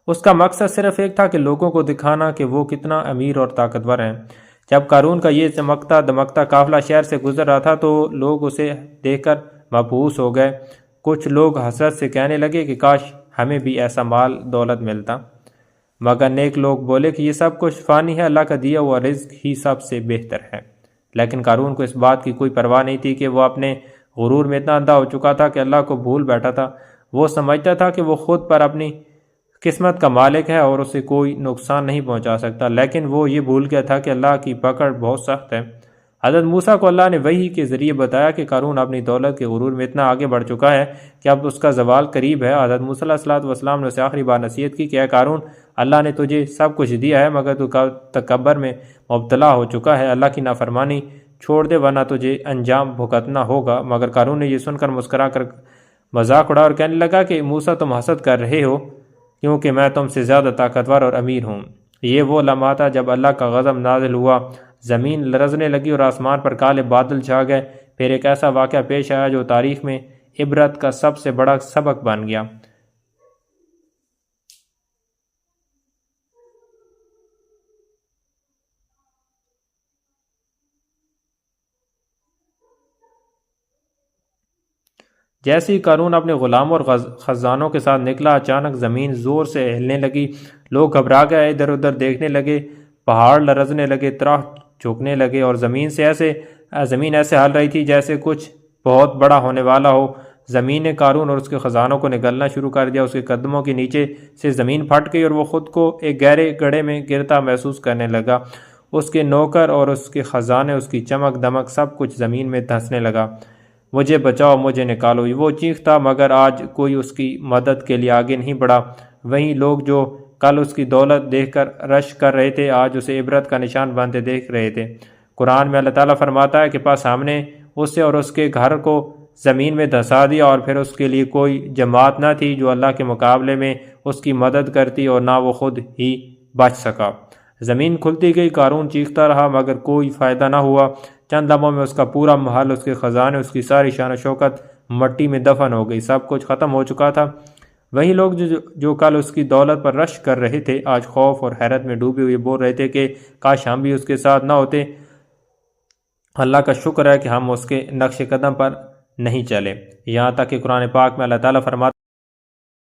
اس کا مقصد صرف ایک تھا کہ لوگوں کو دکھانا کہ وہ کتنا امیر اور طاقتور ہیں۔ جب قارون کا یہ چمکتا دمکتا قافلہ شہر سے گزر رہا تھا تو لوگ اسے دیکھ کر مبہوت ہو گئے۔ کچھ لوگ حسرت سے کہنے لگے کہ کاش ہمیں بھی ایسا مال دولت ملتا، مگر نیک لوگ بولے کہ یہ سب کچھ فانی ہے، اللہ کا دیا ہوا رزق ہی سب سے بہتر ہے۔ لیکن قارون کو اس بات کی کوئی پرواہ نہیں تھی کہ وہ اپنے غرور میں اتنا اندھا ہو چکا تھا کہ اللہ کو بھول بیٹھا تھا۔ وہ سمجھتا تھا کہ وہ خود پر اپنی قسمت کا مالک ہے اور اسے کوئی نقصان نہیں پہنچا سکتا، لیکن وہ یہ بھول گیا تھا کہ اللہ کی پکڑ بہت سخت ہے۔ حضرت موسیٰ کو اللہ نے وحی کے ذریعے بتایا کہ قارون اپنی دولت کے غرور میں اتنا آگے بڑھ چکا ہے کہ اب اس کا زوال قریب ہے۔ حضرت موسیٰ علیہ السلام نے اسے آخری بار نصیحت کی کہ اے قارون، اللہ نے تجھے سب کچھ دیا ہے مگر تو تکبر میں مبتلا ہو چکا ہے، اللہ کی نافرمانی چھوڑ دے ورنہ تجھے انجام بھگتنا ہوگا۔ مگر قارون نے یہ سن کر مسکرا کر مذاق اڑا اور کہنے لگا کہ موسیٰ تم حسد کر رہے ہو کیونکہ میں تم سے زیادہ طاقتور اور امیر ہوں۔ یہ وہ لمحہ تھا جب اللہ کا غضب نازل ہوا، زمین لرزنے لگی اور آسمان پر کالے بادل چھا گئے۔ پھر ایک ایسا واقعہ پیش آیا جو تاریخ میں عبرت کا سب سے بڑا سبق بن گیا۔ جیسے ہی قارون اپنے غلاموں اور خزانوں کے ساتھ نکلا، اچانک زمین زور سے ہلنے لگی۔ لوگ گھبرا گئے، ادھر ادھر دیکھنے لگے، پہاڑ لرزنے لگے، درخت جھکنے لگے اور زمین ایسے ہل رہی تھی جیسے کچھ بہت بڑا ہونے والا ہو۔ زمین نے قارون اور اس کے خزانوں کو نگلنا شروع کر دیا۔ اس کے قدموں کے نیچے سے زمین پھٹ گئی اور وہ خود کو ایک گہرے گڑھے میں گرتا محسوس کرنے لگا۔ اس کے نوکر اور اس کے خزانے، اس کی چمک دمک، سب کچھ زمین میں دھنسنے لگا۔ مجھے بچاؤ، مجھے نکالو، وہ چیختا، مگر آج کوئی اس کی مدد کے لیے آگے نہیں بڑھا۔ وہیں لوگ جو کل اس کی دولت دیکھ کر رشک کر رہے تھے آج اسے عبرت کا نشان بنتے دیکھ رہے تھے۔ قرآن میں اللہ تعالیٰ فرماتا ہے کہ پس ہم نے اسے اور اس کے گھر کو زمین میں دھسا دیا اور پھر اس کے لیے کوئی جماعت نہ تھی جو اللہ کے مقابلے میں اس کی مدد کرتی اور نہ وہ خود ہی بچ سکا۔ زمین کھلتی گئی، قارون چیختا رہا مگر کوئی فائدہ نہ ہوا۔ چند لمحوں میں اس کا پورا محل، اس کے خزانے، اس کی ساری شان و شوکت مٹی میں دفن ہو گئی، سب کچھ ختم ہو چکا تھا۔ وہی لوگ جو کل اس کی دولت پر رشک کر رہے تھے آج خوف اور حیرت میں ڈوبے ہوئے بول رہے تھے کہ کاش ہم بھی اس کے ساتھ نہ ہوتے۔ اللہ کا شکر ہے کہ ہم اس کے نقش قدم پر نہیں چلے۔ یہاں تک کہ قرآن پاک میں اللہ تعالیٰ فرماتا